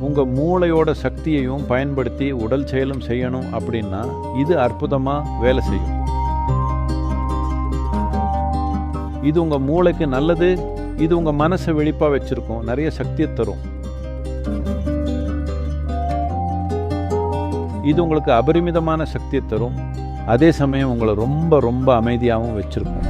உங்கள் மூளையோட சக்தியையும் பயன்படுத்தி உடல் செயலும் செய்யணும் அப்படின்னா இது அற்புதமாக வேலை செய்யும். இது உங்கள் மூளைக்கு நல்லது. இது உங்கள் மனசை வெளிப்பாக வச்சுருக்கும், நிறைய சக்தியை தரும். இது உங்களுக்கு அபரிமிதமான சக்தியை தரும். அதே சமயம் உங்களை ரொம்ப ரொம்ப அமைதியாகவும் வச்சுருக்கும்.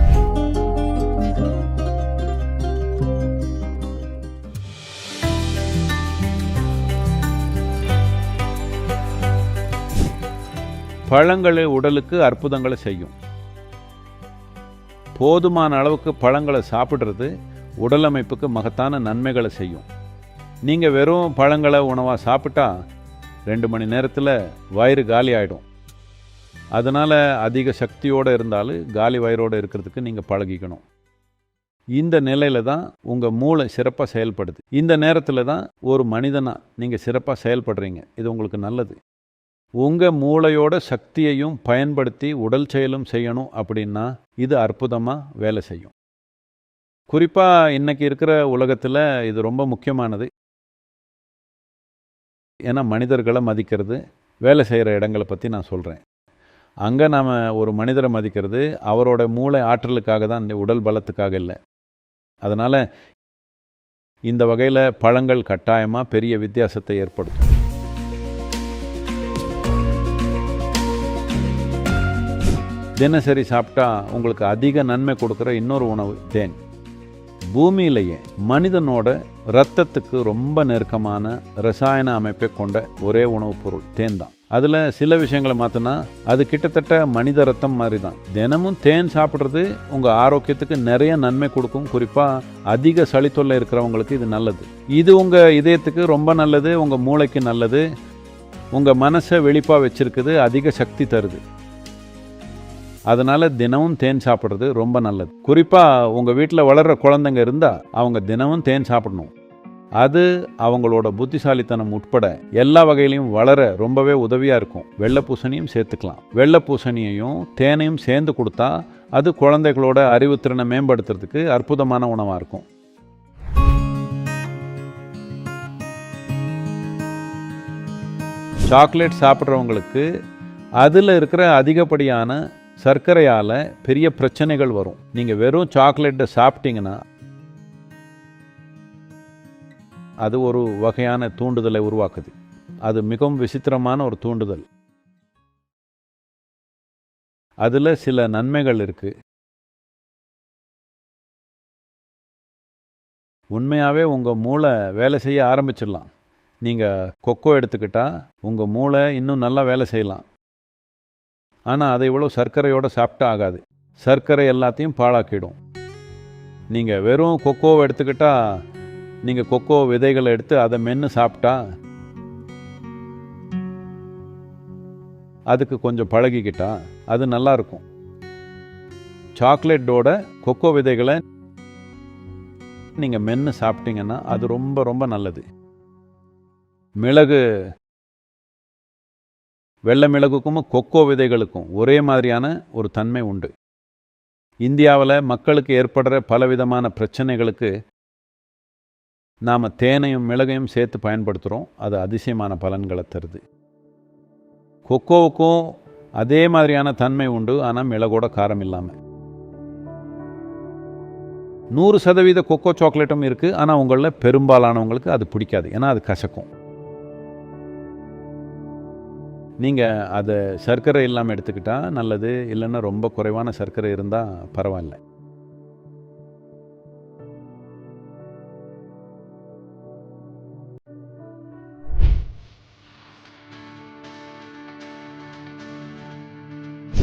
பழங்கள் உடலுக்கு அற்புதங்களை செய்யும். போதுமான அளவுக்கு பழங்களை சாப்பிட்றது உடல் அமைப்புக்கு மகத்தான நன்மைகளை செய்யும். நீங்கள் வெறும் பழங்களை உணவாக சாப்பிட்டா 2 மணி நேரத்தில் வயிறு காலி ஆகிடும். அதனால் அதிக சக்தியோடு இருந்தாலும் காலி வயிறோடு இருக்கிறதுக்கு நீங்கள் பழகிக்கணும். இந்த நிலையில் தான் உங்கள் மூளை சிறப்பாக செயல்படுது. இந்த நேரத்தில் தான் ஒரு மனிதனாக நீங்கள் சிறப்பாக செயல்படுறீங்க. இது உங்களுக்கு நல்லது. உங்கள் மூளையோட சக்தியையும் பயன்படுத்தி உடல் செயலும் செய்யணும் அப்படின்னா இது அற்புதமாக வேலை செய்யும். குறிப்பாக இன்றைக்கி இருக்கிற உலகத்தில் இது ரொம்ப முக்கியமானது. ஏன்னா மனிதர்களை மதிக்கிறது, வேலை செய்கிற இடங்களை பற்றி நான் சொல்கிறேன். அங்கே நாம் ஒரு மனிதரை மதிக்கிறது அவரோட மூளை ஆற்றலுக்காக தான், இந்த உடல் பலத்துக்காக இல்லை. அதனால் இந்த வகையில் பழங்கள் கட்டாயமாக பெரிய வித்தியாசத்தை ஏற்படுத்தும். தினசரி சாப்பிட்டா உங்களுக்கு அதிக நன்மை கொடுக்குற இன்னொரு உணவு தேன். பூமியிலேயே மனிதனோட இரத்தத்துக்கு ரொம்ப நெருக்கமான ரசாயன அமைப்பை கொண்ட ஒரே உணவுப் பொருள் தேன் தான். அதில் சில விஷயங்களை மாற்றினா அது கிட்டத்தட்ட மனித ரத்தம் மாதிரி தான். தினமும் தேன் சாப்பிட்றது உங்கள் ஆரோக்கியத்துக்கு நிறைய நன்மை கொடுக்கும். குறிப்பாக அதிக சளித்தொல்லை இருக்கிறவங்களுக்கு இது நல்லது. இது உங்கள் இதயத்துக்கு ரொம்ப நல்லது, உங்கள் மூளைக்கு நல்லது, உங்கள் மனசை வெளிப்பாக வச்சுருக்குது, அதிக சக்தி தருது. அதனால் தினமும் தேன் சாப்பிட்றது ரொம்ப நல்லது. குறிப்பாக உங்கள் வீட்டில் வளர்கிற குழந்தைங்க இருந்தால் அவங்க தினமும் தேன் சாப்பிடணும். அது அவங்களோட புத்திசாலித்தனம் உட்பட எல்லா வகையிலையும் வளர ரொம்பவே உதவியாக இருக்கும். வெள்ளை பூசணியும் சேர்த்துக்கலாம். வெள்ளை பூசணியையும் தேனையும் சேர்ந்து கொடுத்தா அது குழந்தைகளோட அறிவுத்திறனை மேம்படுத்துறதுக்கு அற்புதமான உணவாக இருக்கும். சாக்லேட் சாப்பிட்றவங்களுக்கு அதில் இருக்கிற அதிகப்படியான சர்க்கரையால் பெரிய பிரச்சனைகள் வரும். நீங்கள் வெறும் சாக்லேட்டை சாப்பிட்டீங்கன்னா அது ஒரு வகையான தூண்டுதலை உருவாக்குது. அது மிகவும் விசித்திரமான ஒரு தூண்டுதல். அதில் சில நன்மைகள் இருக்குது. உண்மையாகவே உங்கள் மூளை வேலை செய்ய ஆரம்பிச்சிடலாம். நீங்கள் கொக்கோ எடுத்துக்கிட்டால் உங்கள் மூளை இன்னும் நல்லா வேலை செய்யலாம். ஆனால் அதை இவ்வளோ சர்க்கரையோடு சாப்பிட்டா ஆகாது. சர்க்கரை எல்லாத்தையும் பாழாக்கிடும். நீங்கள் வெறும் கொக்கோவை எடுத்துக்கிட்டால், நீங்கள் கொக்கோ விதைகளை எடுத்து அதை மென்று சாப்பிட்டா அதுக்கு கொஞ்சம் பழகிக்கிட்டா அது நல்லாயிருக்கும். சாக்லேட்டோட கொக்கோ விதைகளை நீங்கள் மென்று சாப்பிட்டீங்கன்னா அது ரொம்ப ரொம்ப நல்லது. மிளகு, வெள்ளை மிளகுக்கும் கொக்கோ விதைகளுக்கும் ஒரே மாதிரியான ஒரு தன்மை உண்டு. இந்தியாவில் மக்களுக்கு ஏற்படுற பலவிதமான பிரச்சனைகளுக்கு நாம் தேனையும் மிளகையும் சேர்த்து பயன்படுத்துகிறோம். அது அதிசயமான பலன்களை தருது. கொக்கோவுக்கும் அதே மாதிரியான தன்மை உண்டு, ஆனால் மிளகோட காரம் இல்லாமல். 100% கொக்கோ சாக்லேட்டும் இருக்குது, ஆனால் உங்களில் பெரும்பாலானவங்களுக்கு அது பிடிக்காது. ஏன்னா அது கசக்கும். நீங்கள் அதை சர்க்கரை இல்லாமல் எடுத்துக்கிட்டால் நல்லது. இல்லைன்னா ரொம்ப குறைவான சர்க்கரை இருந்தால் பரவாயில்ல.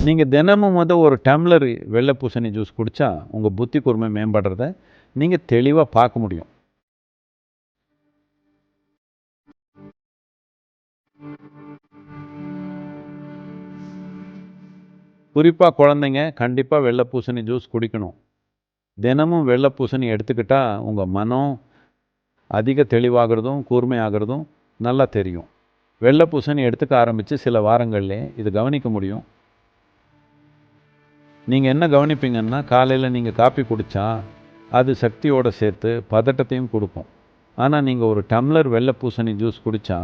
நீங்கள் தினமும் ஒரு டம்ளர் வெள்ளை பூசணி ஜூஸ் குடித்தா உங்கள் புத்தி கூர்மை மேம்படுறத நீங்கள் தெளிவாக பார்க்க முடியும். குறிப்பாக குழந்தைங்க கண்டிப்பாக வெள்ளை பூசணி ஜூஸ் குடிக்கணும். தினமும் வெள்ளை பூசணி எடுத்துக்கிட்டால் உங்கள் மனம் அதிக தெளிவாகிறதும் கூர்மையாகிறதும் நல்லா தெரியும். வெள்ளை பூசணி எடுத்துக்க ஆரம்பித்து சில வாரங்கள்லே இது கவனிக்க முடியும். நீங்கள் என்ன கவனிப்பீங்கன்னா, காலையில் நீங்கள் காப்பி குடித்தா அது சக்தியோடு சேர்த்து பதட்டத்தையும் கொடுக்கும். ஆனால் நீங்கள் ஒரு டம்ளர் வெள்ளை பூசணி ஜூஸ் குடித்தா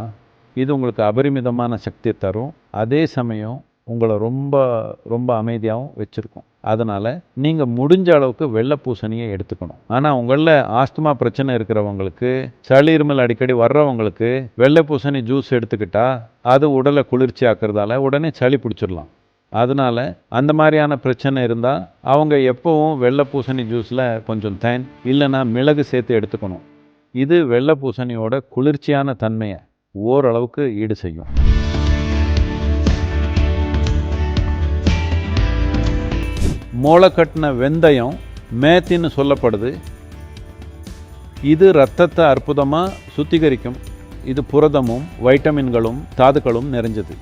இது உங்களுக்கு அபரிமிதமான சக்தியை தரும். அதே சமயம் உங்களை ரொம்ப ரொம்ப அமைதியாகவும் வச்சுருக்கும். அதனால் நீங்கள் முடிஞ்ச அளவுக்கு வெள்ளை பூசணியை எடுத்துக்கணும். ஆனால் உங்களில் ஆஸ்துமா பிரச்சனை இருக்கிறவங்களுக்கு, சளி இருமல் அடிக்கடி வர்றவங்களுக்கு வெள்ளை பூசணி ஜூஸ் எடுத்துக்கிட்டால் அது உடலை குளிர்ச்சி ஆக்கிறதால உடனே சளி பிடிச்சிடலாம். அதனால் அந்த மாதிரியான பிரச்சனை இருந்தால் அவங்க எப்போவும் வெள்ளை பூசணி ஜூஸில் கொஞ்சம் தேன் இல்லைன்னா மிளகு சேர்த்து எடுத்துக்கணும். இது வெள்ளை பூசணியோட குளிர்ச்சியான தன்மையை ஓரளவுக்கு ஈடு செய்யும். மோளை கட்டின வெந்தயம் மேத்தின்னு சொல்லப்படுது. இது இரத்தத்தை அற்புதமாக சுத்திகரிக்கும். இது புரதமும் வைட்டமின்களும் தாதுக்களும் நிறைஞ்சது.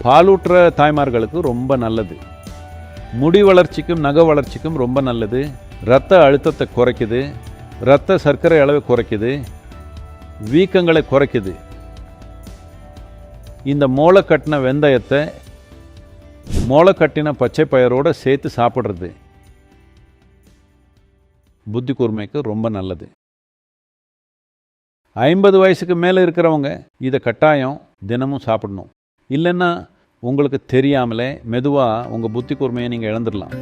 பாலூற்ற தாய்மார்களுக்கு ரொம்ப நல்லது. முடி வளர்ச்சிக்கும் நகை வளர்ச்சிக்கும் ரொம்ப நல்லது. இரத்த அழுத்தத்தை குறைக்குது, இரத்த சர்க்கரை அளவை குறைக்குது, வீக்கங்களை குறைக்குது. இந்த மோளை கட்டின வெந்தயத்தை மோளை கட்டின பச்சை பயிரோடு சேர்த்து சாப்பிட்றது புத்தி கூர்மைக்கு ரொம்ப நல்லது. 50 வயசுக்கு மேலே இருக்கிறவங்க இதை கட்டாயம் தினமும் சாப்பிடணும். இல்லைன்னா உங்களுக்கு தெரியாமலே மெதுவாக உங்கள் புத்தி கூர்மையை நீங்கள் இழந்துடலாம்.